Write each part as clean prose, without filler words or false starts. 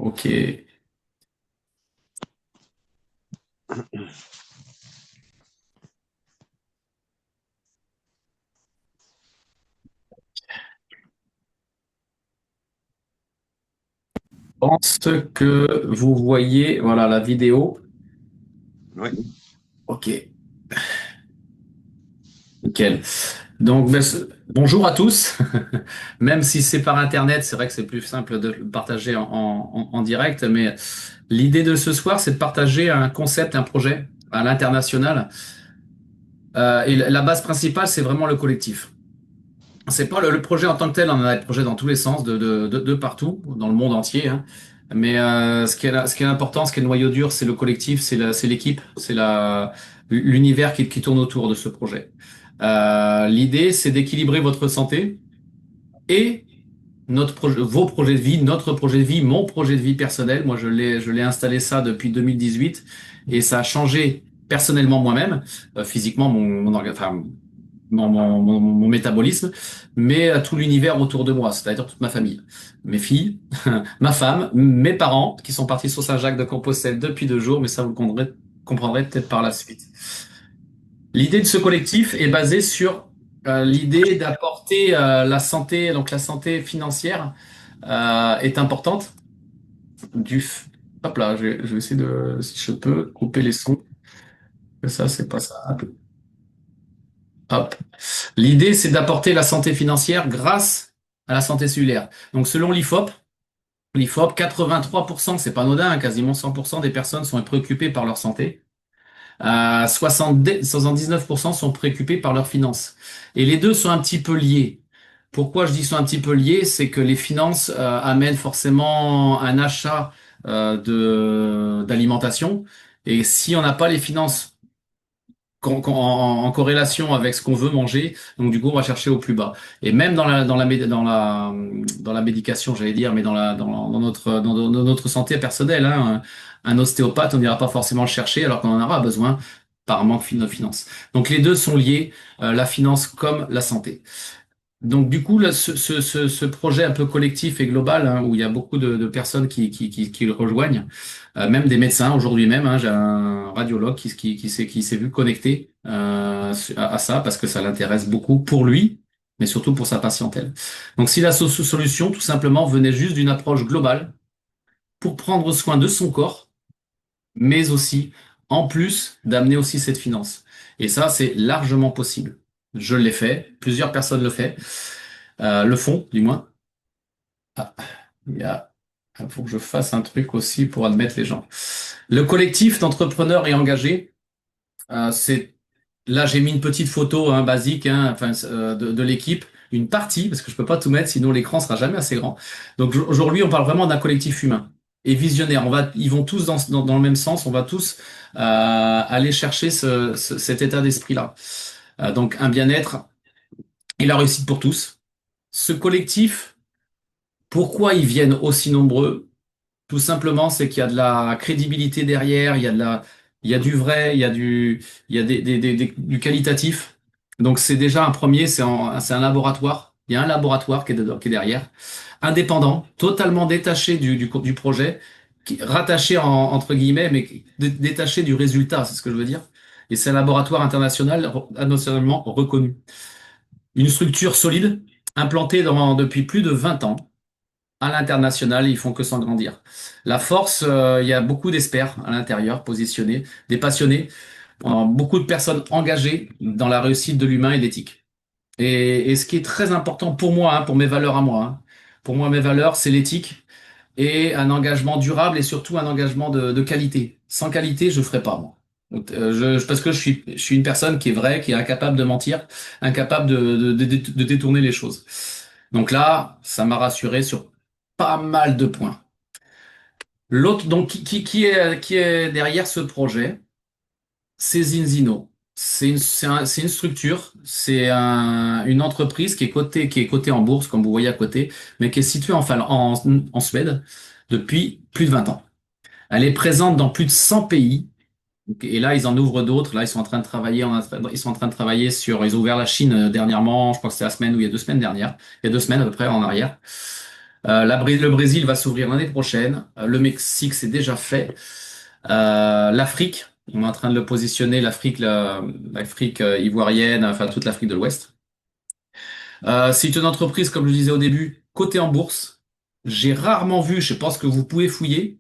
Ok. Je pense que vous voyez, voilà, la vidéo. Oui, Ok, nickel. Donc, bonjour à tous. Même si c'est par Internet, c'est vrai que c'est plus simple de le partager en direct, mais l'idée de ce soir, c'est de partager un concept, un projet à l'international. Et la base principale, c'est vraiment le collectif. C'est pas le projet en tant que tel, on a des projets dans tous les sens, de partout, dans le monde entier, hein. Mais ce qui est important, ce qui est le noyau dur, c'est le collectif, c'est l'équipe, l'univers qui tourne autour de ce projet. L'idée, c'est d'équilibrer votre santé et vos projets de vie, notre projet de vie, mon projet de vie personnel. Moi, je l'ai installé ça depuis 2018 et ça a changé personnellement moi-même, physiquement enfin, mon métabolisme, mais à tout l'univers autour de moi, c'est-à-dire toute ma famille, mes filles, ma femme, mes parents qui sont partis sur Saint-Jacques-de-Compostelle depuis 2 jours, mais ça vous comprendrez peut-être par la suite. L'idée de ce collectif est basée sur l'idée d'apporter la santé, donc la santé financière est importante. Du, f- Hop là, je vais essayer de, si je peux, couper les sons. Ça, c'est pas ça. Hop. L'idée, c'est d'apporter la santé financière grâce à la santé cellulaire. Donc, selon l'IFOP, 83%, c'est pas anodin, hein, quasiment 100% des personnes sont préoccupées par leur santé. 79% sont préoccupés par leurs finances. Et les deux sont un petit peu liés. Pourquoi je dis sont un petit peu liés? C'est que les finances amènent forcément un achat d'alimentation. Et si on n'a pas les finances en corrélation avec ce qu'on veut manger, donc du coup on va chercher au plus bas. Et même dans la médication, j'allais dire, mais dans notre santé personnelle, hein, un ostéopathe, on n'ira pas forcément le chercher alors qu'on en aura besoin par manque de finances. Donc les deux sont liés, la finance comme la santé. Donc du coup, là, ce projet un peu collectif et global, hein, où il y a beaucoup de personnes qui le rejoignent, même des médecins aujourd'hui même, hein, j'ai un radiologue qui s'est vu connecté à ça parce que ça l'intéresse beaucoup pour lui, mais surtout pour sa patientèle. Donc si la solution, tout simplement, venait juste d'une approche globale pour prendre soin de son corps, mais aussi, en plus, d'amener aussi cette finance. Et ça, c'est largement possible. Je l'ai fait, plusieurs personnes le font, du moins. Ah, il faut que je fasse un truc aussi pour admettre les gens. Le collectif d'entrepreneurs et engagés, là j'ai mis une petite photo hein, basique hein, enfin, de l'équipe, une partie, parce que je peux pas tout mettre, sinon l'écran sera jamais assez grand. Donc aujourd'hui, on parle vraiment d'un collectif humain et visionnaire. Ils vont tous dans le même sens, on va tous aller chercher cet état d'esprit-là. Donc un bien-être et la réussite pour tous. Ce collectif, pourquoi ils viennent aussi nombreux? Tout simplement, c'est qu'il y a de la crédibilité derrière, il y a du vrai, il y a du qualitatif. Donc c'est déjà un premier, c'est un laboratoire. Il y a un laboratoire qui est derrière, indépendant, totalement détaché du projet, rattaché entre guillemets, mais détaché du résultat, c'est ce que je veux dire. Et c'est un laboratoire internationalement reconnu. Une structure solide, implantée depuis plus de 20 ans à l'international, ils font que s'engrandir. La force, il y a beaucoup d'experts à l'intérieur, positionnés, des passionnés, beaucoup de personnes engagées dans la réussite de l'humain et de l'éthique. Et ce qui est très important pour moi, hein, pour mes valeurs à moi, hein, pour moi, mes valeurs, c'est l'éthique et un engagement durable et surtout un engagement de qualité. Sans qualité, je ne ferai pas, moi. Donc, parce que je suis une personne qui est vraie, qui est incapable de mentir, incapable de détourner les choses. Donc là, ça m'a rassuré sur pas mal de points. L'autre, donc, qui est derrière ce projet, c'est Zinzino. C'est une structure, une entreprise qui est cotée en bourse, comme vous voyez à côté, mais qui est située en Suède depuis plus de 20 ans. Elle est présente dans plus de 100 pays. Et là, ils en ouvrent d'autres. Là, ils sont en train de travailler, ils sont en train de travailler ils ont ouvert la Chine dernièrement, je crois que c'était la semaine ou il y a 2 semaines dernières, il y a 2 semaines à peu près en arrière. Le Brésil va s'ouvrir l'année prochaine. Le Mexique, c'est déjà fait. L'Afrique, on est en train de le positionner, l'Afrique ivoirienne, enfin toute l'Afrique de l'Ouest. C'est une entreprise, comme je disais au début, cotée en bourse. J'ai rarement vu, je pense que vous pouvez fouiller,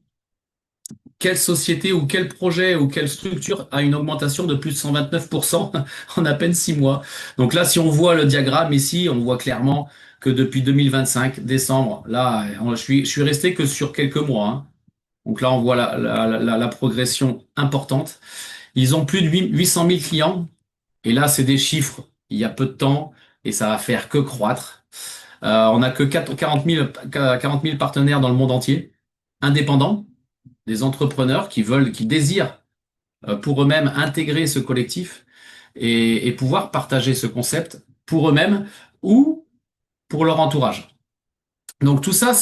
quelle société ou quel projet ou quelle structure a une augmentation de plus de 129% en à peine 6 mois. Donc là, si on voit le diagramme ici, on voit clairement que depuis 2025, décembre, là, je suis resté que sur quelques mois, hein. Donc là, on voit la progression importante. Ils ont plus de 800 000 clients. Et là, c'est des chiffres il y a peu de temps et ça va faire que croître. On n'a que 40 000 partenaires dans le monde entier, indépendants, des entrepreneurs qui désirent pour eux-mêmes intégrer ce collectif et pouvoir partager ce concept pour eux-mêmes ou pour leur entourage. Donc tout ça,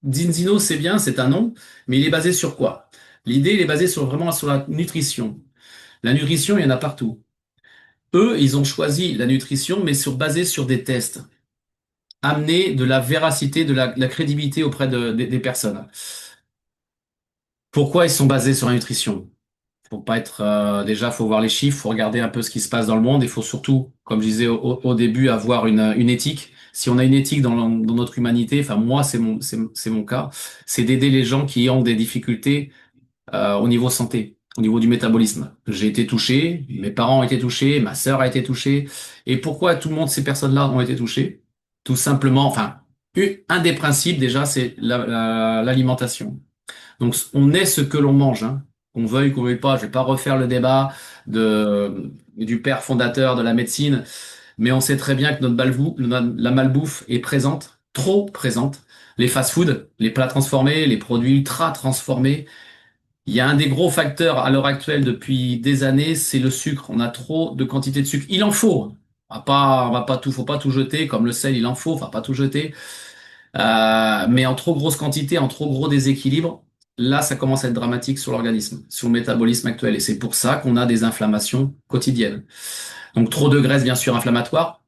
Zinzino, c'est bien, c'est un nom, mais il est basé sur quoi? L'idée, il est basé vraiment sur la nutrition. La nutrition, il y en a partout. Eux, ils ont choisi la nutrition, mais basé sur des tests, amener de la véracité, de la crédibilité auprès des personnes. Pourquoi ils sont basés sur la nutrition? Faut pas être déjà, faut voir les chiffres, faut regarder un peu ce qui se passe dans le monde. Il faut surtout, comme je disais au début, avoir une éthique. Si on a une éthique dans notre humanité, enfin moi c'est mon cas, c'est d'aider les gens qui ont des difficultés au niveau santé, au niveau du métabolisme. J'ai été touché, mes parents ont été touchés, ma sœur a été touchée. Et pourquoi tout le monde, ces personnes-là ont été touchées? Tout simplement, enfin, un des principes déjà, c'est l'alimentation. Donc, on est ce que l'on mange, hein. Qu'on veuille, qu'on veuille pas. Je vais pas refaire le débat du père fondateur de la médecine, mais on sait très bien que la malbouffe est présente, trop présente. Les fast-foods, les plats transformés, les produits ultra transformés. Il y a un des gros facteurs à l'heure actuelle depuis des années, c'est le sucre. On a trop de quantité de sucre. Il en faut. Faut pas tout jeter. Comme le sel, il en faut. On va pas tout jeter. Mais en trop grosse quantité, en trop gros déséquilibre, là, ça commence à être dramatique sur l'organisme, sur le métabolisme actuel. Et c'est pour ça qu'on a des inflammations quotidiennes. Donc, trop de graisse, bien sûr, inflammatoire,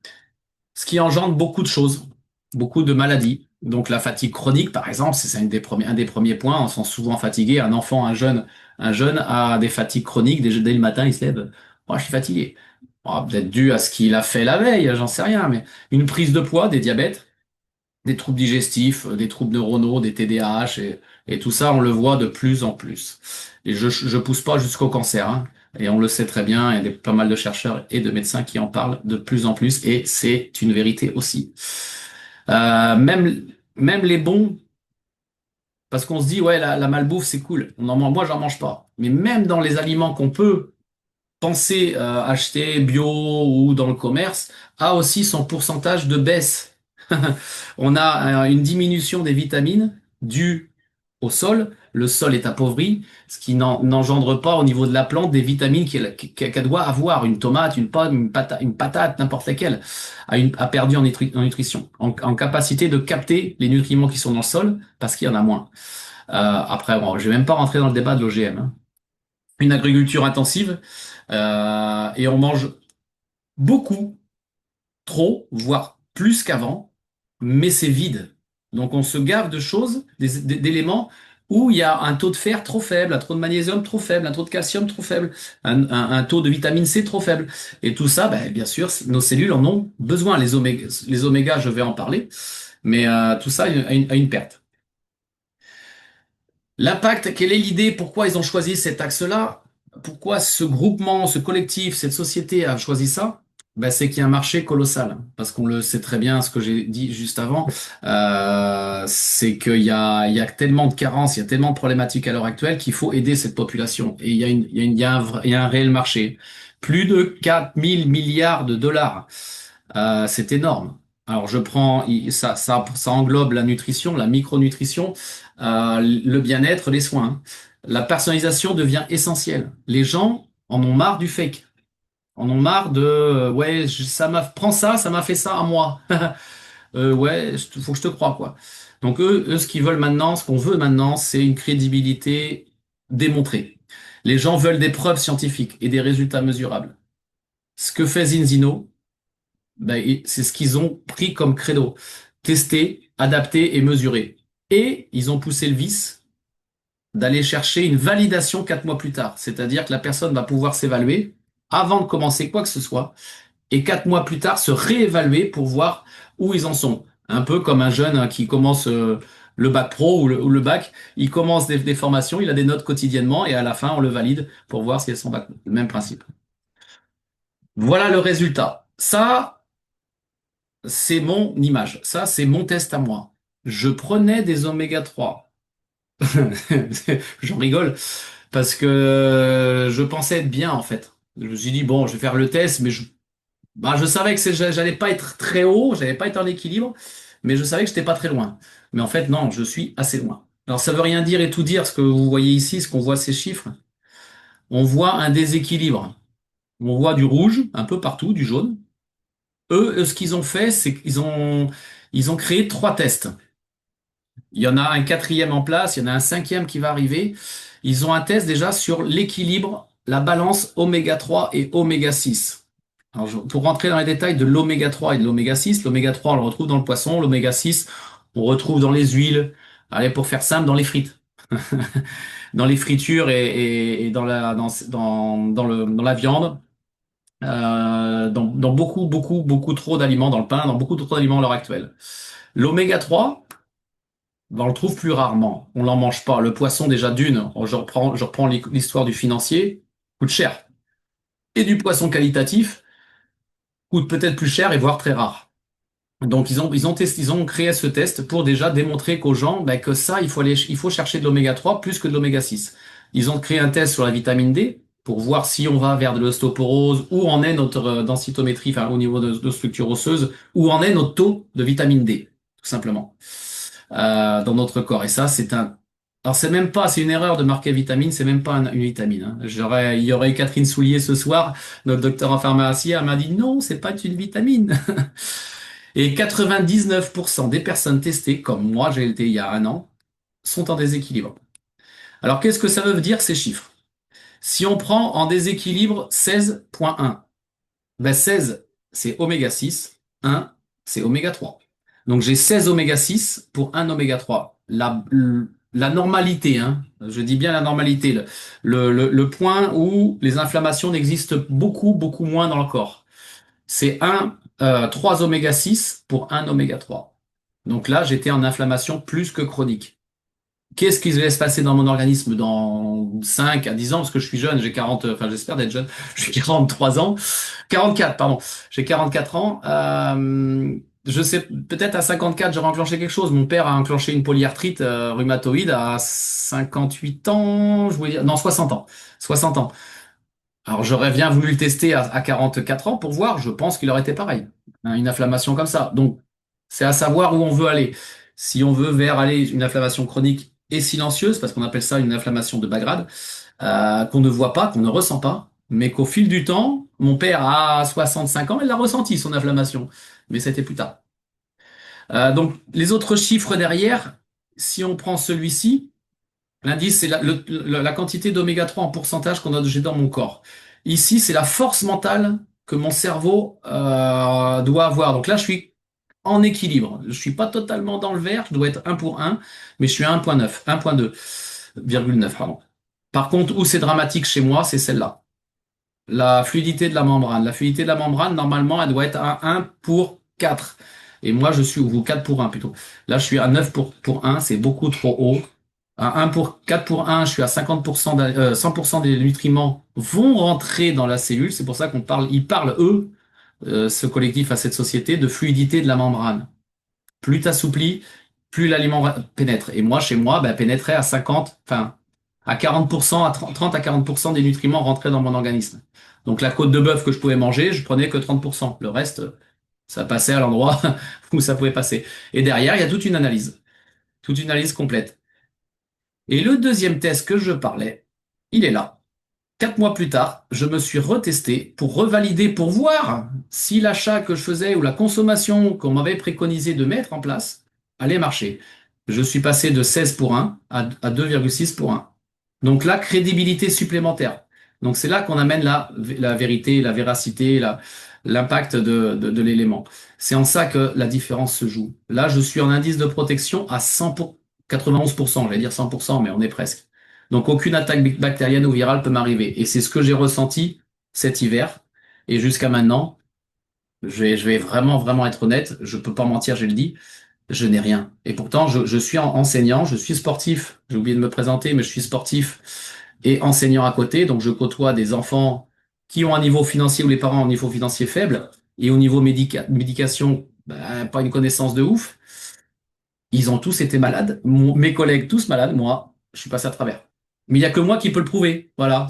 ce qui engendre beaucoup de choses, beaucoup de maladies. Donc, la fatigue chronique, par exemple, c'est un des premiers points. On se sent souvent fatigué. Un jeune a des fatigues chroniques. Dès le matin, il se lève. Oh, je suis fatigué. Oh, peut-être dû à ce qu'il a fait la veille, j'en sais rien. Mais une prise de poids, des diabètes, des troubles digestifs, des troubles neuronaux, des TDAH et tout ça, on le voit de plus en plus. Et je pousse pas jusqu'au cancer, hein. Et on le sait très bien, il y a pas mal de chercheurs et de médecins qui en parlent de plus en plus, et c'est une vérité aussi. Même les bons, parce qu'on se dit, ouais, la malbouffe, c'est cool. Moi, j'en mange pas. Mais même dans les aliments qu'on peut penser acheter bio ou dans le commerce, a aussi son pourcentage de baisse. On a une diminution des vitamines due au sol. Le sol est appauvri, ce qui n'engendre pas au niveau de la plante des vitamines qu'elle doit avoir. Une tomate, une pomme, une patate, n'importe laquelle, a perdu en nutrition, en capacité de capter les nutriments qui sont dans le sol, parce qu'il y en a moins. Après, bon, je vais même pas rentrer dans le débat de l'OGM, hein. Une agriculture intensive, et on mange beaucoup, trop, voire plus qu'avant, mais c'est vide. Donc on se gave de choses, d'éléments où il y a un taux de fer trop faible, un taux de magnésium trop faible, un taux de calcium trop faible, un taux de vitamine C trop faible. Et tout ça, ben, bien sûr, nos cellules en ont besoin. Les omégas, je vais en parler, mais tout ça a une perte. L'impact, quelle est l'idée? Pourquoi ils ont choisi cet axe-là? Pourquoi ce groupement, ce collectif, cette société a choisi ça? Ben, c'est qu'il y a un marché colossal. Parce qu'on le sait très bien, ce que j'ai dit juste avant, c'est qu'il y a tellement de carences, il y a tellement de problématiques à l'heure actuelle qu'il faut aider cette population. Et il y a un réel marché. Plus de 4 000 milliards de dollars. C'est énorme. Alors ça englobe la nutrition, la micronutrition, le bien-être, les soins. La personnalisation devient essentielle. Les gens en ont marre du fake. En ont marre de ouais, prends ça, ça m'a fait ça à moi. Ouais, faut que je te croie quoi. Donc eux, ce qu'ils veulent maintenant, ce qu'on veut maintenant, c'est une crédibilité démontrée. Les gens veulent des preuves scientifiques et des résultats mesurables. Ce que fait Zinzino, ben, c'est ce qu'ils ont pris comme credo. Tester, adapté et mesuré. Et ils ont poussé le vice d'aller chercher une validation 4 mois plus tard. C'est-à-dire que la personne va pouvoir s'évaluer avant de commencer quoi que ce soit et 4 mois plus tard se réévaluer pour voir où ils en sont. Un peu comme un jeune, hein, qui commence le bac pro ou le bac, il commence des formations, il a des notes quotidiennement et à la fin on le valide pour voir si elles sont bac. Le même principe. Voilà le résultat. Ça, c'est mon image. Ça, c'est mon test à moi. Je prenais des oméga 3. J'en rigole parce que je pensais être bien en fait. Je me suis dit, bon, je vais faire le test, mais je savais que j'allais pas être très haut, j'allais pas être en équilibre, mais je savais que j'étais pas très loin. Mais en fait, non, je suis assez loin. Alors ça veut rien dire et tout dire, ce que vous voyez ici, ce qu'on voit ces chiffres. On voit un déséquilibre. On voit du rouge un peu partout, du jaune. Eux, ce qu'ils ont fait, c'est ils ont créé 3 tests. Il y en a un quatrième en place, il y en a un cinquième qui va arriver. Ils ont un test déjà sur l'équilibre, la balance oméga 3 et oméga 6. Alors, pour rentrer dans les détails de l'oméga 3 et de l'oméga 6, l'oméga 3, on le retrouve dans le poisson, l'oméga 6, on retrouve dans les huiles, allez, pour faire simple, dans les frites. Dans les fritures et dans la viande, dans beaucoup, beaucoup, beaucoup trop d'aliments, dans le pain, dans beaucoup trop d'aliments à l'heure actuelle. L'oméga 3, ben, on le trouve plus rarement. On l'en mange pas. Le poisson, déjà d'une, je reprends l'histoire du financier, coûte cher. Et du poisson qualitatif coûte peut-être plus cher et voire très rare. Donc ils ont créé ce test pour déjà démontrer qu'aux gens, ben, que ça, il faut chercher de l'oméga 3 plus que de l'oméga 6. Ils ont créé un test sur la vitamine D pour voir si on va vers de l'ostéoporose, où en est notre densitométrie, enfin au niveau de nos structures osseuses, où en est notre taux de vitamine D, tout simplement, dans notre corps. Et ça, alors c'est une erreur de marquer vitamine, c'est même pas une vitamine, hein. Il y aurait Catherine Soulier ce soir, notre docteur en pharmacie, elle m'a dit non, c'est pas une vitamine. Et 99% des personnes testées, comme moi j'ai été il y a un an, sont en déséquilibre. Alors qu'est-ce que ça veut dire ces chiffres? Si on prend en déséquilibre 16,1, ben 16 c'est oméga 6, 1 c'est oméga 3. Donc j'ai 16 oméga 6 pour 1 oméga 3. La normalité, hein, je dis bien la normalité, le point où les inflammations n'existent beaucoup, beaucoup moins dans le corps. C'est 3 oméga 6 pour 1 oméga 3. Donc là, j'étais en inflammation plus que chronique. Qu'est-ce qui va se passer dans mon organisme dans 5 à 10 ans? Parce que je suis jeune, j'ai 40, enfin j'espère d'être jeune, j'ai 43 ans. 44, pardon. J'ai 44 ans. Je sais, peut-être à 54, j'aurai enclenché quelque chose. Mon père a enclenché une polyarthrite rhumatoïde à 58 ans, je voulais dire, non, 60 ans. 60 ans. Alors j'aurais bien voulu le tester à 44 ans pour voir, je pense qu'il aurait été pareil, hein, une inflammation comme ça. Donc c'est à savoir où on veut aller. Si on veut vers aller une inflammation chronique et silencieuse, parce qu'on appelle ça une inflammation de bas grade, qu'on ne voit pas, qu'on ne ressent pas, mais qu'au fil du temps, mon père a 65 ans, il a ressenti son inflammation, mais c'était plus tard. Donc les autres chiffres derrière, si on prend celui-ci, l'indice, c'est la quantité d'oméga 3 en pourcentage j'ai dans mon corps. Ici, c'est la force mentale que mon cerveau doit avoir. Donc là, je suis en équilibre. Je suis pas totalement dans le vert, je dois être 1 pour 1, mais je suis à 1,9, 1,2,9, pardon. Par contre, où c'est dramatique chez moi, c'est celle-là. La fluidité de la membrane. La fluidité de la membrane, normalement, elle doit être à 1 pour 4. Et moi, ou 4 pour 1 plutôt. Là, je suis à 9 pour 1, c'est beaucoup trop haut. À 4 pour 1, je suis à 50%, 100% des nutriments vont rentrer dans la cellule. C'est pour ça ils parlent, eux, ce collectif à cette société, de fluidité de la membrane. Plus t'assouplis, plus l'aliment pénètre. Et moi, chez moi, ben, pénétrait à 50, enfin, à 40%, à 30 à 40% des nutriments rentraient dans mon organisme. Donc la côte de bœuf que je pouvais manger, je prenais que 30%. Le reste, ça passait à l'endroit où ça pouvait passer. Et derrière, il y a toute une analyse complète. Et le deuxième test que je parlais, il est là. 4 mois plus tard, je me suis retesté pour revalider, pour voir si l'achat que je faisais ou la consommation qu'on m'avait préconisé de mettre en place allait marcher. Je suis passé de 16 pour 1 à 2,6 pour 1. Donc là, crédibilité supplémentaire. Donc c'est là qu'on amène la vérité, la véracité, l'impact de l'élément. C'est en ça que la différence se joue. Là, je suis en indice de protection à 100 pour 91%, j'allais dire 100%, mais on est presque. Donc aucune attaque bactérienne ou virale peut m'arriver. Et c'est ce que j'ai ressenti cet hiver. Et jusqu'à maintenant, je vais vraiment, vraiment être honnête, je peux pas mentir, je le dis, je n'ai rien. Et pourtant, je suis enseignant, je suis sportif, j'ai oublié de me présenter, mais je suis sportif et enseignant à côté, donc je côtoie des enfants qui ont un niveau financier ou les parents ont un niveau financier faible, et au niveau médication, ben, pas une connaissance de ouf. Ils ont tous été malades, mes collègues tous malades, moi, je suis passé à travers. Mais il y a que moi qui peux le prouver, voilà.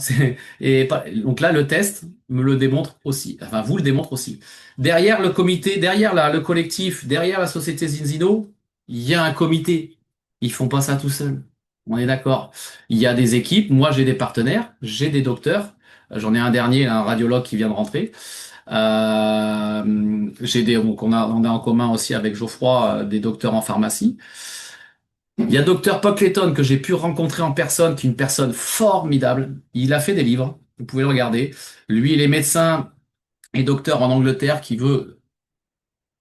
Donc là, le test me le démontre aussi, enfin vous le démontre aussi. Derrière le comité, derrière le collectif, derrière la société Zinzino, il y a un comité. Ils font pas ça tout seuls. On est d'accord. Il y a des équipes. Moi, j'ai des partenaires, j'ai des docteurs. J'en ai un dernier, un radiologue qui vient de rentrer. Donc on a en commun aussi avec Geoffroy des docteurs en pharmacie. Il y a docteur Pockleton que j'ai pu rencontrer en personne, qui est une personne formidable. Il a fait des livres, vous pouvez le regarder. Lui, il est médecin et docteur en Angleterre qui veut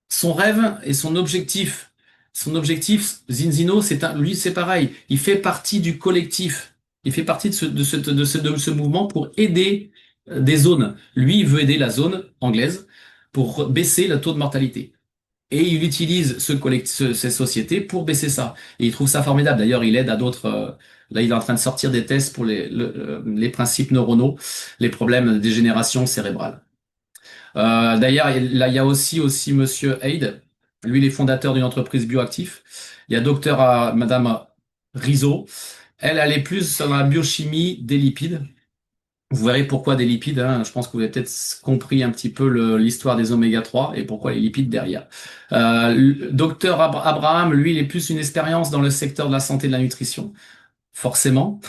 son rêve et son objectif. Son objectif, Zinzino, lui, c'est pareil. Il fait partie du collectif. Il fait partie de ce mouvement pour aider des zones. Lui, il veut aider la zone anglaise pour baisser le taux de mortalité. Et il utilise ces sociétés pour baisser ça. Et il trouve ça formidable. D'ailleurs, il aide à d'autres. Là, il est en train de sortir des tests pour les principes neuronaux, les problèmes de dégénération cérébrale. D'ailleurs, là, il y a aussi Monsieur Haid. Lui, il est fondateur d'une entreprise bioactif. Il y a docteur Madame Rizzo. Elle est plus dans la biochimie des lipides. Vous verrez pourquoi des lipides, hein. Je pense que vous avez peut-être compris un petit peu l'histoire des oméga 3 et pourquoi les lipides derrière. Le docteur Abraham, lui, il est plus une expérience dans le secteur de la santé et de la nutrition. Forcément,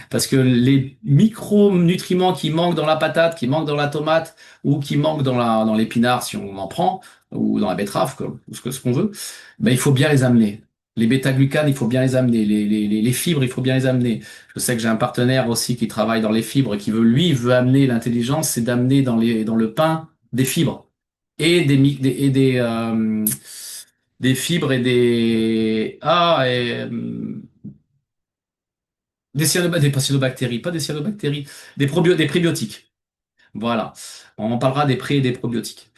parce que les micronutriments qui manquent dans la patate, qui manquent dans la tomate, ou qui manquent dans l'épinard, si on en prend, ou dans la betterave, ou ce qu'on veut, ben, il faut bien les amener. Les bêta-glucanes, il faut bien les amener. Les fibres, il faut bien les amener. Je sais que j'ai un partenaire aussi qui travaille dans les fibres, qui veut amener l'intelligence, c'est d'amener dans le pain des fibres. Et des fibres et pas cyanobactéries, des prébiotiques. Voilà. On en parlera des pré et des probiotiques.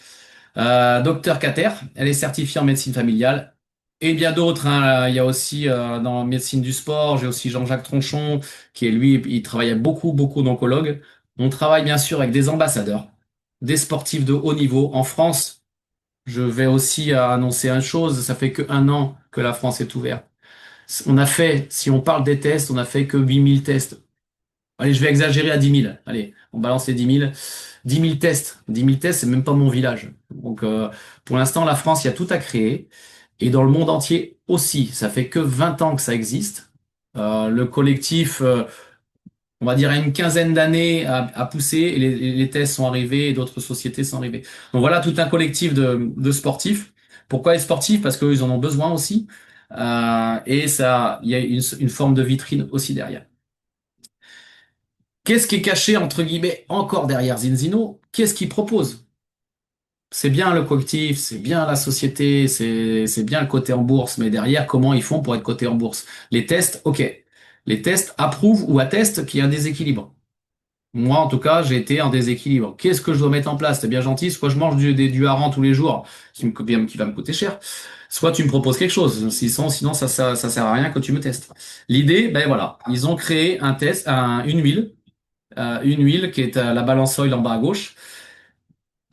Docteur Cater, elle est certifiée en médecine familiale. Et bien d'autres, hein. Il y a aussi dans la médecine du sport, j'ai aussi Jean-Jacques Tronchon, qui est lui, il travaille beaucoup, beaucoup d'oncologues. On travaille bien sûr avec des ambassadeurs, des sportifs de haut niveau. En France, je vais aussi annoncer une chose, ça fait que 1 an que la France est ouverte. On a fait, si on parle des tests, on a fait que 8000 tests. Allez, je vais exagérer à 10 000. Allez, on balance les 10 000. 10 000 tests. 10 000 tests, c'est même pas mon village. Donc, pour l'instant, la France, il y a tout à créer. Et dans le monde entier aussi. Ça fait que 20 ans que ça existe. Le collectif, on va dire, a une quinzaine d'années à pousser. Et les tests sont arrivés et d'autres sociétés sont arrivées. Donc voilà, tout un collectif de sportifs. Pourquoi les sportifs? Parce qu'eux, ils en ont besoin aussi. Et ça, il y a une forme de vitrine aussi derrière. Qu'est-ce qui est caché, entre guillemets, encore derrière Zinzino? Qu'est-ce qu'il propose? C'est bien le collectif, c'est bien la société, c'est bien le côté en bourse, mais derrière, comment ils font pour être coté en bourse? Les tests, ok. Les tests approuvent ou attestent qu'il y a un déséquilibre. Moi, en tout cas, j'ai été en déséquilibre. Qu'est-ce que je dois mettre en place? C'est bien gentil, soit je mange du hareng tous les jours, qui va me coûter cher, soit tu me proposes quelque chose. Sinon ça sert à rien que tu me testes. L'idée, ben voilà, ils ont créé un test, une huile qui est à la balance oil en bas à gauche.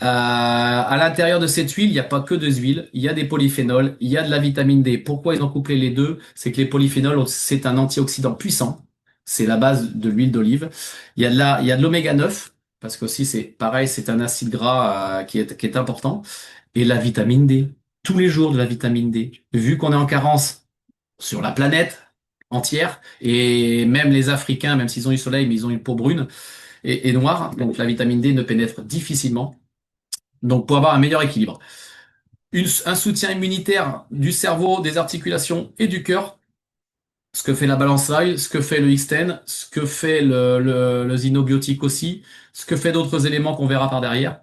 À l'intérieur de cette huile, il n'y a pas que deux huiles, il y a des polyphénols, il y a de la vitamine D. Pourquoi ils ont couplé les deux? C'est que les polyphénols, c'est un antioxydant puissant. C'est la base de l'huile d'olive. Il y a de l'oméga 9, parce que aussi c'est pareil, c'est un acide gras qui est important. Et la vitamine D. Tous les jours de la vitamine D. Vu qu'on est en carence sur la planète entière, et même les Africains, même s'ils ont du soleil, mais ils ont une peau brune et noire, donc la vitamine D ne pénètre difficilement. Donc pour avoir un meilleur équilibre. Un soutien immunitaire du cerveau, des articulations et du cœur, ce que fait la balance oil, ce que fait le X10, ce que fait le xynobiotique aussi, ce que fait d'autres éléments qu'on verra par derrière.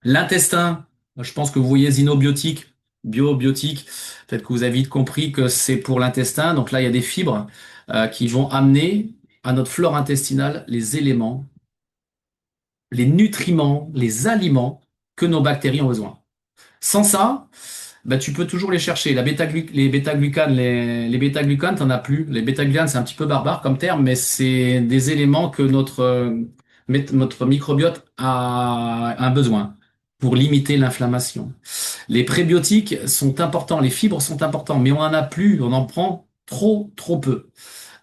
L'intestin, je pense que vous voyez xynobiotique, biobiotique. Peut-être que vous avez vite compris que c'est pour l'intestin. Donc là, il y a des fibres qui vont amener à notre flore intestinale les éléments, les nutriments, les aliments que nos bactéries ont besoin. Sans ça, bah, tu peux toujours les chercher. Les bêta-glucanes, les bêta-glucanes, t'en as plus. Les bêta-glucanes, c'est un petit peu barbare comme terme, mais c'est des éléments que notre microbiote a un besoin pour limiter l'inflammation. Les prébiotiques sont importants, les fibres sont importants, mais on en a plus, on en prend trop, trop peu.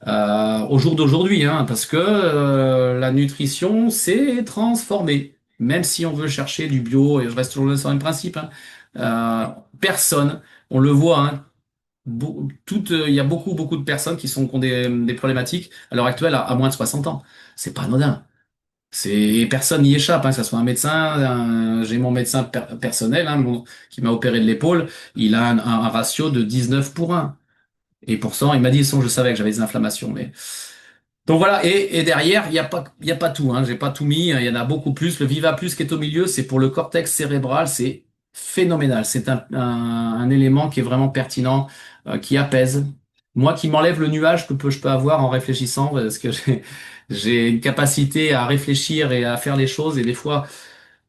Au jour d'aujourd'hui, hein, parce que la nutrition s'est transformée. Même si on veut chercher du bio, et je reste toujours sur le même principe, hein, euh, personne, on le voit, hein, il y a beaucoup, beaucoup de personnes qui ont des problématiques à l'heure actuelle à moins de 60 ans. C'est pas anodin. Personne n'y échappe, hein, que ce soit un médecin, j'ai mon médecin personnel, hein, qui m'a opéré de l'épaule, il a un ratio de 19 pour 1. Et pourtant, il m'a dit, je savais que j'avais des inflammations, mais donc voilà, et derrière, il y a pas tout, hein, j'ai pas tout mis, hein, il y en a beaucoup plus. Le Viva Plus qui est au milieu, c'est pour le cortex cérébral, c'est phénoménal. C'est un élément qui est vraiment pertinent, qui apaise. Moi, qui m'enlève le nuage je peux avoir en réfléchissant, parce que j'ai une capacité à réfléchir et à faire les choses, et des fois,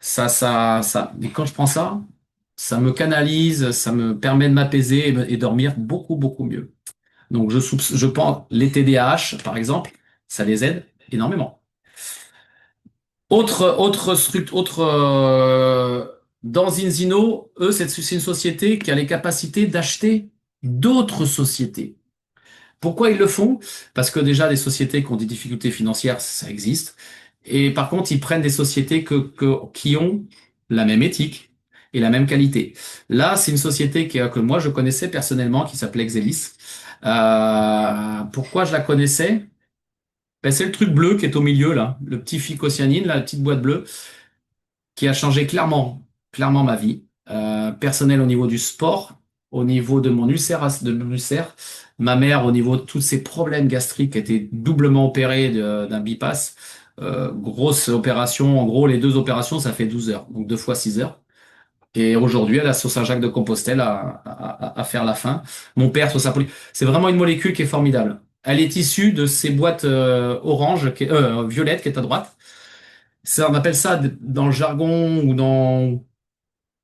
et quand je prends ça, ça me canalise, ça me permet de m'apaiser et dormir beaucoup, beaucoup mieux. Donc je pense les TDAH par exemple, ça les aide énormément. Dans Zinzino, eux c'est une société qui a les capacités d'acheter d'autres sociétés. Pourquoi ils le font? Parce que déjà des sociétés qui ont des difficultés financières, ça existe. Et par contre, ils prennent des sociétés qui ont la même éthique et la même qualité. Là, c'est une société que moi je connaissais personnellement qui s'appelait Exelis. Pourquoi je la connaissais? Ben, c'est le truc bleu qui est au milieu là, le petit phycocyanine, la petite boîte bleue, qui a changé clairement ma vie. Personnelle au niveau du sport, au niveau de mon ulcère, ma mère au niveau de tous ses problèmes gastriques qui a été doublement opérée d'un bypass. Grosse opération, en gros les deux opérations ça fait 12 heures, donc deux fois 6 heures. Et aujourd'hui, elle a sur Saint-Jacques-de-Compostelle à faire la fin. Mon père sur sa c'est vraiment une molécule qui est formidable. Elle est issue de ces boîtes violettes qui est à droite. On appelle ça dans le jargon ou dans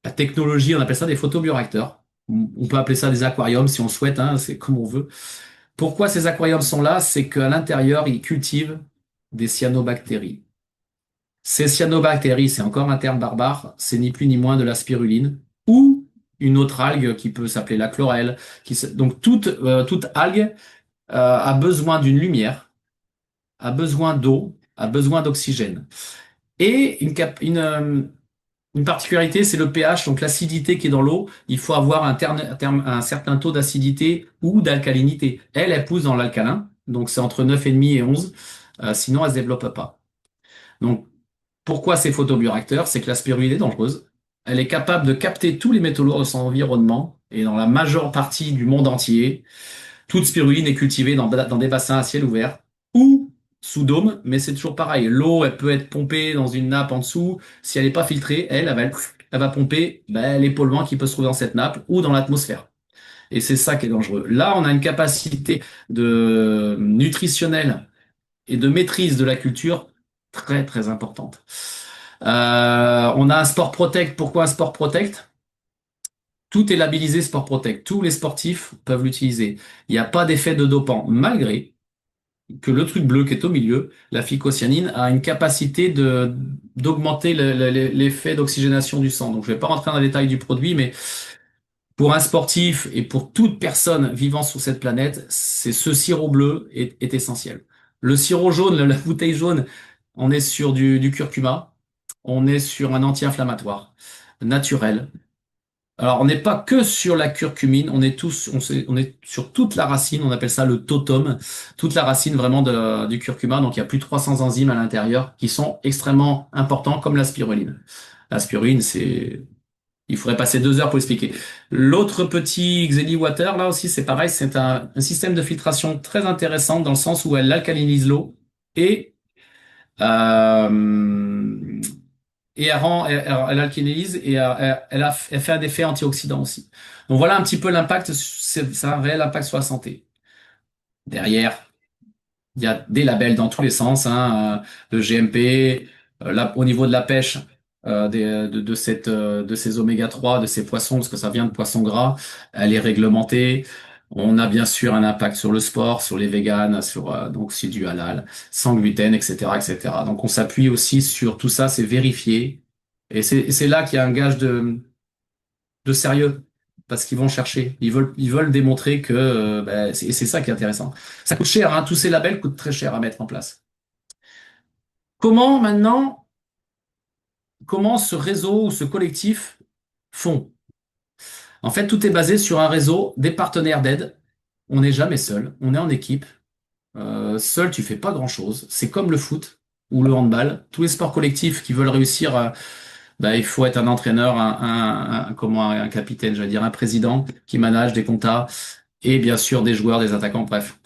la technologie, on appelle ça des photobioréacteurs. On peut appeler ça des aquariums si on souhaite, hein, c'est comme on veut. Pourquoi ces aquariums sont là? C'est qu'à l'intérieur, ils cultivent des cyanobactéries. Ces cyanobactéries, c'est encore un terme barbare, c'est ni plus ni moins de la spiruline ou une autre algue qui peut s'appeler la chlorelle. Donc toute algue a besoin d'une lumière, a besoin d'eau, a besoin d'oxygène. Et une particularité, c'est le pH, donc l'acidité qui est dans l'eau. Il faut avoir un certain taux d'acidité ou d'alcalinité. Elle pousse dans l'alcalin, donc c'est entre 9,5 et 11. Sinon, elle se développe pas. Donc, pourquoi ces photobioréacteurs? C'est que la spiruline est dangereuse. Elle est capable de capter tous les métaux lourds de son environnement et dans la majeure partie du monde entier. Toute spiruline est cultivée dans des bassins à ciel ouvert ou sous dôme, mais c'est toujours pareil. L'eau, elle peut être pompée dans une nappe en dessous. Si elle n'est pas filtrée, elle va pomper les polluants qui peuvent se trouver dans cette nappe ou dans l'atmosphère. Et c'est ça qui est dangereux. Là, on a une capacité de nutritionnelle et de maîtrise de la culture très très importante. On a un Sport Protect. Pourquoi un Sport Protect? Tout est labellisé Sport Protect. Tous les sportifs peuvent l'utiliser. Il n'y a pas d'effet de dopant, malgré que le truc bleu qui est au milieu, la phycocyanine, a une capacité d'augmenter l'effet d'oxygénation du sang. Donc je ne vais pas rentrer dans les détails du produit, mais pour un sportif et pour toute personne vivant sur cette planète, ce sirop bleu est essentiel. Le sirop jaune, la bouteille jaune, on est sur du curcuma, on est sur un anti-inflammatoire naturel. Alors, on n'est pas que sur la curcumine, on est sur toute la racine, on appelle ça le totum, toute la racine vraiment du curcuma. Donc, il y a plus de 300 enzymes à l'intérieur qui sont extrêmement importants, comme la spiruline. La spiruline, il faudrait passer 2 heures pour expliquer. L'autre petit Xeli Water, là aussi, c'est pareil, c'est un système de filtration très intéressant dans le sens où elle alcalinise l'eau et euh, et elle alcalise et elle fait un effet antioxydant aussi. Donc voilà un petit peu l'impact, ça a un réel impact sur la santé. Derrière, il y a des labels dans tous les sens, hein, le GMP, au niveau de la pêche, de ces oméga 3, de ces poissons, parce que ça vient de poissons gras, elle est réglementée. On a bien sûr un impact sur le sport, sur les véganes, donc c'est du halal, sans gluten, etc., etc. Donc on s'appuie aussi sur tout ça, c'est vérifié, et c'est là qu'il y a un gage de sérieux. Parce qu'ils vont chercher, ils veulent démontrer que c'est ça qui est intéressant. Ça coûte cher, hein, tous ces labels coûtent très cher à mettre en place. Comment maintenant, comment ce réseau ou ce collectif font? En fait, tout est basé sur un réseau, des partenaires d'aide. On n'est jamais seul, on est en équipe. Seul, tu fais pas grand-chose. C'est comme le foot ou le handball. Tous les sports collectifs qui veulent réussir, il faut être un entraîneur, comment, un capitaine, j'allais dire, un président qui manage des comptas et bien sûr des joueurs, des attaquants, bref.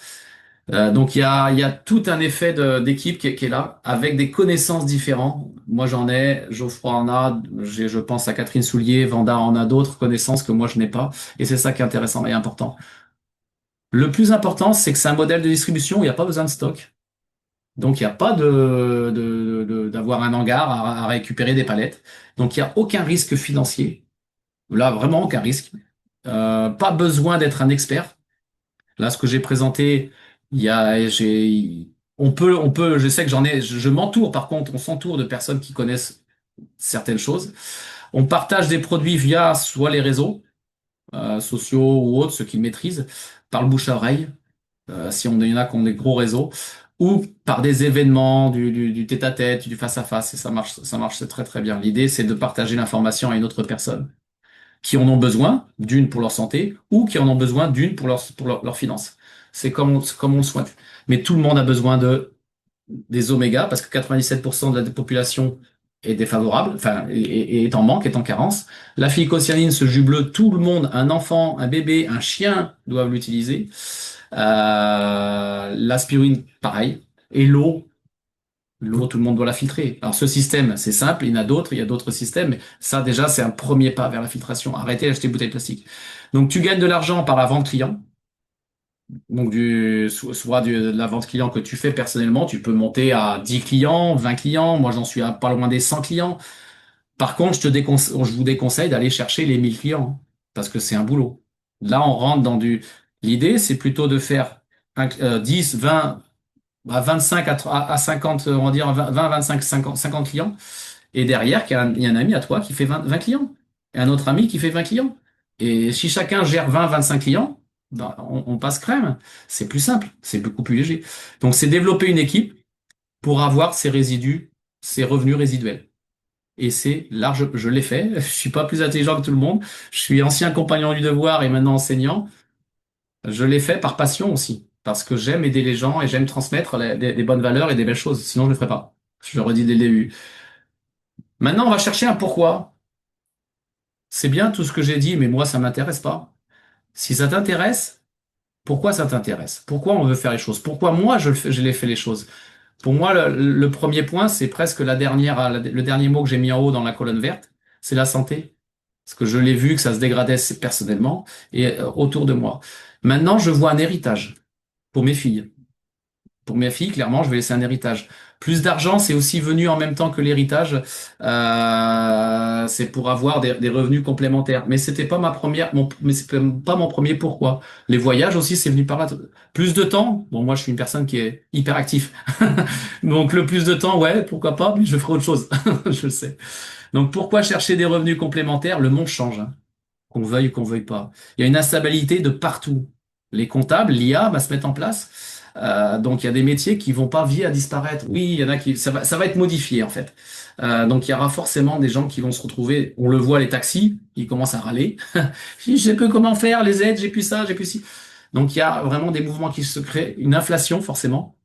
Donc il y a tout un effet d'équipe qui est là, avec des connaissances différentes. Moi j'en ai, Geoffroy en a, je pense à Catherine Soulier, Vanda en a d'autres connaissances que moi je n'ai pas. Et c'est ça qui est intéressant et important. Le plus important, c'est que c'est un modèle de distribution où il n'y a pas besoin de stock. Donc il n'y a pas d'avoir un hangar à récupérer des palettes. Donc il n'y a aucun risque financier. Là, vraiment aucun risque. Pas besoin d'être un expert. Là, ce que j'ai présenté, je sais que je m'entoure, par contre, on s'entoure de personnes qui connaissent certaines choses. On partage des produits via soit les réseaux, sociaux ou autres, ceux qui maîtrisent, par le bouche à oreille, si on il y en a qui ont des gros réseaux, ou par des événements, du tête-à-tête, du face-à-face, et ça marche très très bien. L'idée, c'est de partager l'information à une autre personne qui en ont besoin, d'une pour leur santé, ou qui en ont besoin d'une pour leurs finances. C'est comme on le souhaite. Mais tout le monde a besoin des omégas, parce que 97% de la population est défavorable, enfin, est en manque, est en carence. La phycocyanine, ce jus bleu, tout le monde, un enfant, un bébé, un chien doivent l'utiliser. L'aspirine, pareil. Et l'eau, tout le monde doit la filtrer. Alors ce système, c'est simple, il y en a d'autres, il y a d'autres systèmes, mais ça déjà, c'est un premier pas vers la filtration. Arrêtez d'acheter des bouteilles plastiques. Donc tu gagnes de l'argent par la vente client, donc de la vente client que tu fais personnellement, tu peux monter à 10 clients, 20 clients, moi j'en suis à pas loin des 100 clients. Par contre, je vous déconseille d'aller chercher les 1000 clients, parce que c'est un boulot. Là, on rentre dans du... L'idée, c'est plutôt de faire 10, 20, 25 à 50, on va dire 20, 25, 50 clients. Et derrière, il y a un ami à toi qui fait 20 clients. Et un autre ami qui fait 20 clients. Et si chacun gère 20, 25 clients, ben, on passe crème. C'est plus simple, c'est beaucoup plus léger. Donc, c'est développer une équipe pour avoir ces résidus, ces revenus résiduels. Et c'est large, je l'ai fait. Je suis pas plus intelligent que tout le monde. Je suis ancien compagnon du devoir et maintenant enseignant. Je l'ai fait par passion aussi, parce que j'aime aider les gens et j'aime transmettre des bonnes valeurs et des belles choses. Sinon, je ne le ferais pas. Je le redis dès le début. Maintenant, on va chercher un pourquoi. C'est bien tout ce que j'ai dit, mais moi, ça m'intéresse pas. Si ça t'intéresse, pourquoi ça t'intéresse? Pourquoi on veut faire les choses? Pourquoi moi, je les fais les choses? Pour moi, le premier point, c'est presque le dernier mot que j'ai mis en haut dans la colonne verte, c'est la santé. Parce que je l'ai vu que ça se dégradait personnellement et autour de moi. Maintenant, je vois un héritage pour mes filles. Pour mes filles, clairement, je vais laisser un héritage. Plus d'argent, c'est aussi venu en même temps que l'héritage. C'est pour avoir des revenus complémentaires. Mais c'était pas mais c'est pas mon premier pourquoi. Les voyages aussi, c'est venu par là. Plus de temps. Bon, moi, je suis une personne qui est hyper active. Donc, le plus de temps, ouais, pourquoi pas, mais je ferai autre chose. Je le sais. Donc, pourquoi chercher des revenus complémentaires? Le monde change, hein, qu'on veuille ou qu'on veuille pas. Il y a une instabilité de partout. Les comptables, l'IA va se mettre en place. Donc il y a des métiers qui vont pas vier à disparaître. Oui, il y en a qui ça va être modifié en fait. Donc il y aura forcément des gens qui vont se retrouver. On le voit, les taxis, ils commencent à râler. Je sais plus comment faire, les aides, j'ai plus ça, j'ai plus ci. Donc il y a vraiment des mouvements qui se créent, une inflation forcément.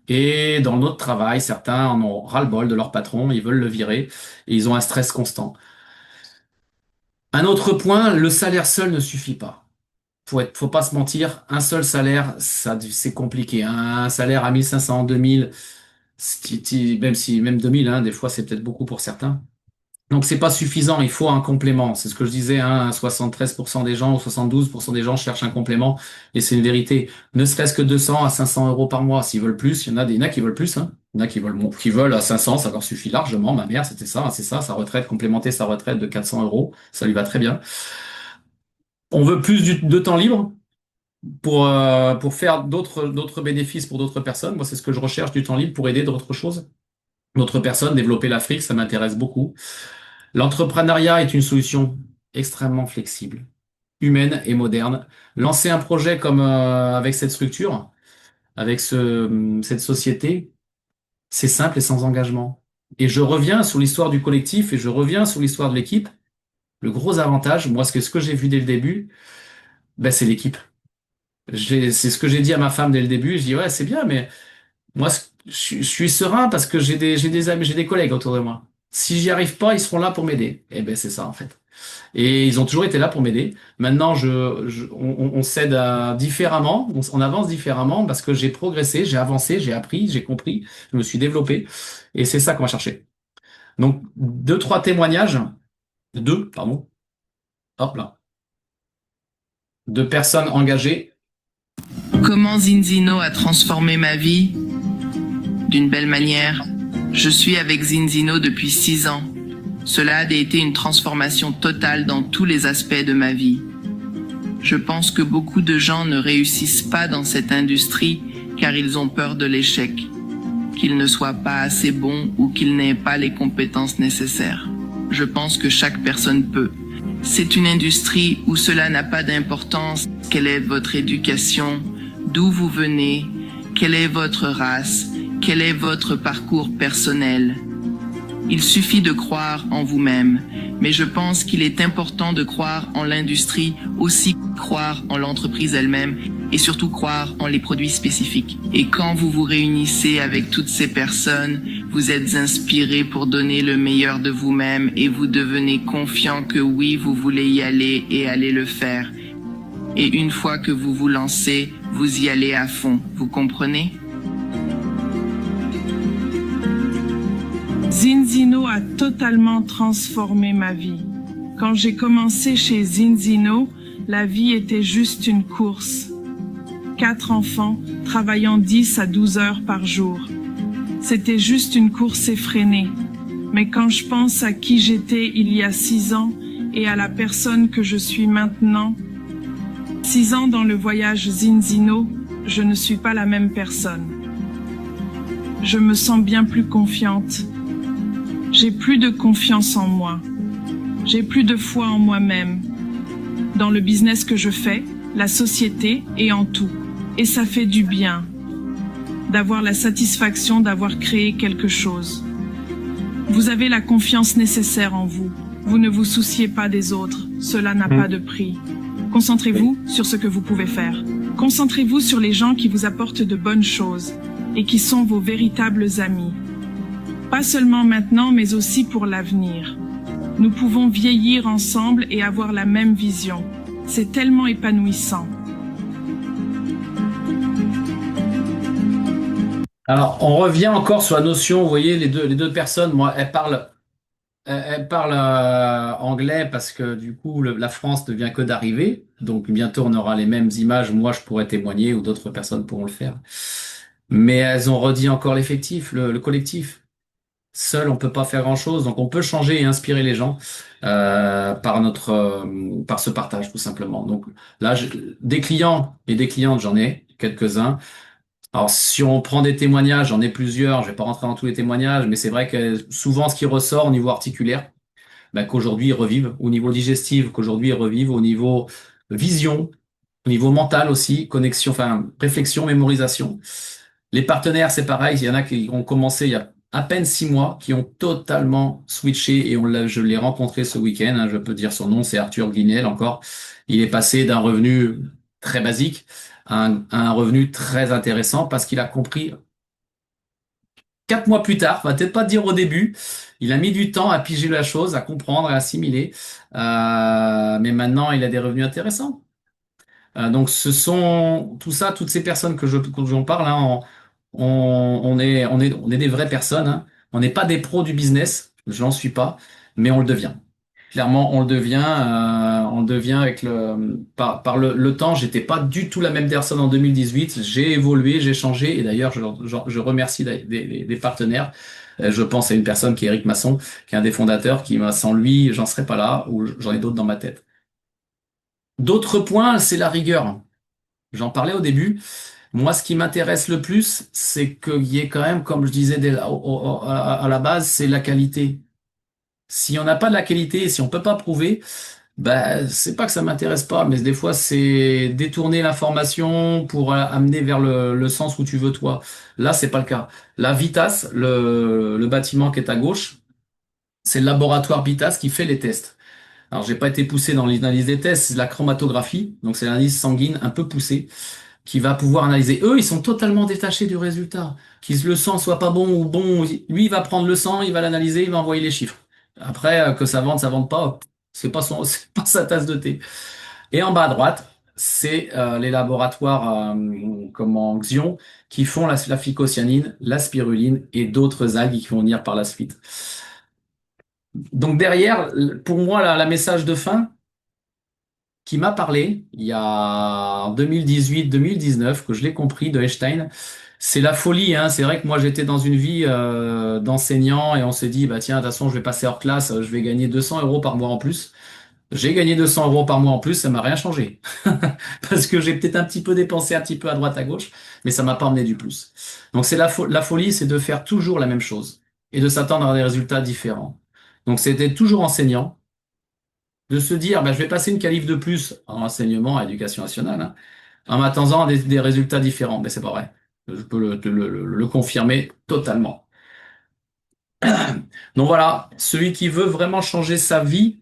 Et dans notre travail, certains en ont ras-le-bol de leur patron, ils veulent le virer et ils ont un stress constant. Un autre point, le salaire seul ne suffit pas. Faut pas se mentir, un seul salaire, ça, c'est compliqué, hein. Un salaire à 1500, 2000, Même 2000, hein, des fois c'est peut-être beaucoup pour certains. Donc c'est pas suffisant, il faut un complément. C'est ce que je disais, hein, 73% des gens ou 72% des gens cherchent un complément et c'est une vérité. Ne serait-ce que 200 à 500 euros par mois. S'ils veulent plus, il y en a qui veulent plus, hein. Il y en a qui veulent à 500, ça leur suffit largement. Ma mère, c'était ça, hein, c'est ça, sa retraite, complémenter sa retraite de 400 euros, ça lui va très bien. On veut plus de temps libre pour faire d'autres bénéfices pour d'autres personnes. Moi, c'est ce que je recherche, du temps libre pour aider d'autres choses, d'autres personnes, développer l'Afrique, ça m'intéresse beaucoup. L'entrepreneuriat est une solution extrêmement flexible, humaine et moderne. Lancer un projet comme avec cette structure, avec cette société, c'est simple et sans engagement. Et je reviens sur l'histoire du collectif et je reviens sur l'histoire de l'équipe. Le gros avantage, moi, ce que j'ai vu dès le début, ben, c'est l'équipe. C'est ce que j'ai dit à ma femme dès le début. Je dis, ouais, c'est bien, mais moi, je suis serein parce que j'ai des amis, j'ai des collègues autour de moi. Si j'y arrive pas, ils seront là pour m'aider. Et ben, c'est ça, en fait. Et ils ont toujours été là pour m'aider. Maintenant, on s'aide différemment, on avance différemment parce que j'ai progressé, j'ai avancé, j'ai appris, j'ai compris, je me suis développé. Et c'est ça qu'on va chercher. Donc, trois témoignages, pardon, hop là, de personnes engagées. Comment Zinzino a transformé ma vie? D'une belle manière. Je suis avec Zinzino depuis 6 ans. Cela a été une transformation totale dans tous les aspects de ma vie. Je pense que beaucoup de gens ne réussissent pas dans cette industrie car ils ont peur de l'échec, qu'ils ne soient pas assez bons ou qu'ils n'aient pas les compétences nécessaires. Je pense que chaque personne peut. C'est une industrie où cela n'a pas d'importance. Quelle est votre éducation? D'où vous venez? Quelle est votre race? Quel est votre parcours personnel? Il suffit de croire en vous-même, mais je pense qu'il est important de croire en l'industrie, aussi croire en l'entreprise elle-même et surtout croire en les produits spécifiques. Et quand vous vous réunissez avec toutes ces personnes, vous êtes inspiré pour donner le meilleur de vous-même et vous devenez confiant que oui, vous voulez y aller et aller le faire. Et une fois que vous vous lancez, vous y allez à fond. Vous comprenez? Zinzino a totalement transformé ma vie. Quand j'ai commencé chez Zinzino, la vie était juste une course. 4 enfants travaillant 10 à 12 heures par jour. C'était juste une course effrénée. Mais quand je pense à qui j'étais il y a 6 ans et à la personne que je suis maintenant, 6 ans dans le voyage Zinzino, je ne suis pas la même personne. Je me sens bien plus confiante. J'ai plus de confiance en moi. J'ai plus de foi en moi-même. Dans le business que je fais, la société et en tout. Et ça fait du bien d'avoir la satisfaction d'avoir créé quelque chose. Vous avez la confiance nécessaire en vous. Vous ne vous souciez pas des autres. Cela n'a pas de prix. Concentrez-vous sur ce que vous pouvez faire. Concentrez-vous sur les gens qui vous apportent de bonnes choses et qui sont vos véritables amis. Pas seulement maintenant, mais aussi pour l'avenir. Nous pouvons vieillir ensemble et avoir la même vision. C'est tellement épanouissant. Alors, on revient encore sur la notion, vous voyez, les deux personnes, moi, elles parlent anglais parce que du coup, la France ne vient que d'arriver. Donc, bientôt, on aura les mêmes images. Moi, je pourrais témoigner ou d'autres personnes pourront le faire. Mais elles ont redit encore l'effectif, le collectif. Seul, on peut pas faire grand-chose, donc on peut changer et inspirer les gens par ce partage tout simplement. Donc là, des clients et des clientes, j'en ai quelques-uns. Alors si on prend des témoignages, j'en ai plusieurs. Je vais pas rentrer dans tous les témoignages, mais c'est vrai que souvent ce qui ressort au niveau articulaire, bah, qu'aujourd'hui ils revivent, au niveau digestif, qu'aujourd'hui ils revivent, au niveau vision, au niveau mental aussi, connexion, enfin réflexion, mémorisation. Les partenaires, c'est pareil. Il y en a qui ont commencé il y a à peine 6 mois, qui ont totalement switché et je l'ai rencontré ce week-end. Hein, je peux dire son nom, c'est Arthur Glinel encore. Il est passé d'un revenu très basique à un revenu très intéressant parce qu'il a compris 4 mois plus tard, on va peut-être pas dire au début, il a mis du temps à piger la chose, à comprendre, à assimiler, mais maintenant il a des revenus intéressants. Donc ce sont tout ça, toutes ces personnes que j'en parle, hein, on est des vraies personnes, hein. On n'est pas des pros du business, je n'en suis pas, mais on le devient. Clairement, on le devient avec par le temps. J'étais pas du tout la même personne en 2018. J'ai évolué, j'ai changé, et d'ailleurs, je remercie des partenaires. Je pense à une personne qui est Eric Masson, qui est un des fondateurs, qui m'a, sans lui, j'en serais pas là, ou j'en ai d'autres dans ma tête. D'autres points, c'est la rigueur. J'en parlais au début. Moi, ce qui m'intéresse le plus, c'est qu'il y ait quand même, comme je disais à la base, c'est la qualité. Si on n'a pas de la qualité et si on peut pas prouver, ben, c'est pas que ça m'intéresse pas, mais des fois, c'est détourner l'information pour amener vers le sens où tu veux toi. Là, c'est pas le cas. La Vitas, le bâtiment qui est à gauche, c'est le laboratoire Vitas qui fait les tests. Alors, j'ai pas été poussé dans l'analyse des tests, c'est de la chromatographie, donc c'est l'analyse sanguine un peu poussée qui va pouvoir analyser. Eux, ils sont totalement détachés du résultat. Qu'ils le sang soit pas bon ou bon, lui, il va prendre le sang, il va l'analyser, il va envoyer les chiffres. Après, que ça vende pas, c'est pas sa tasse de thé. Et en bas à droite, c'est les laboratoires comme en Xion qui font la phycocyanine, la spiruline et d'autres algues qui vont venir par la suite. Donc derrière, pour moi, la message de fin, qui m'a parlé il y a en 2018-2019 que je l'ai compris de Einstein. C'est la folie, hein. C'est vrai que moi j'étais dans une vie d'enseignant et on s'est dit bah tiens de toute façon je vais passer hors classe, je vais gagner 200 euros par mois en plus. J'ai gagné 200 euros par mois en plus, ça m'a rien changé parce que j'ai peut-être un petit peu dépensé un petit peu à droite à gauche, mais ça m'a pas emmené du plus. Donc c'est la folie, c'est de faire toujours la même chose et de s'attendre à des résultats différents. Donc c'était toujours enseignant de se dire, bah, je vais passer une qualif de plus en enseignement à éducation nationale, hein, en m'attendant à des résultats différents. Mais c'est pas vrai. Je peux le confirmer totalement. Donc voilà, celui qui veut vraiment changer sa vie,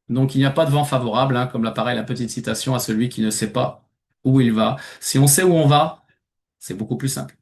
donc il n'y a pas de vent favorable, hein, comme l'apparaît la petite citation à celui qui ne sait pas où il va. Si on sait où on va, c'est beaucoup plus simple.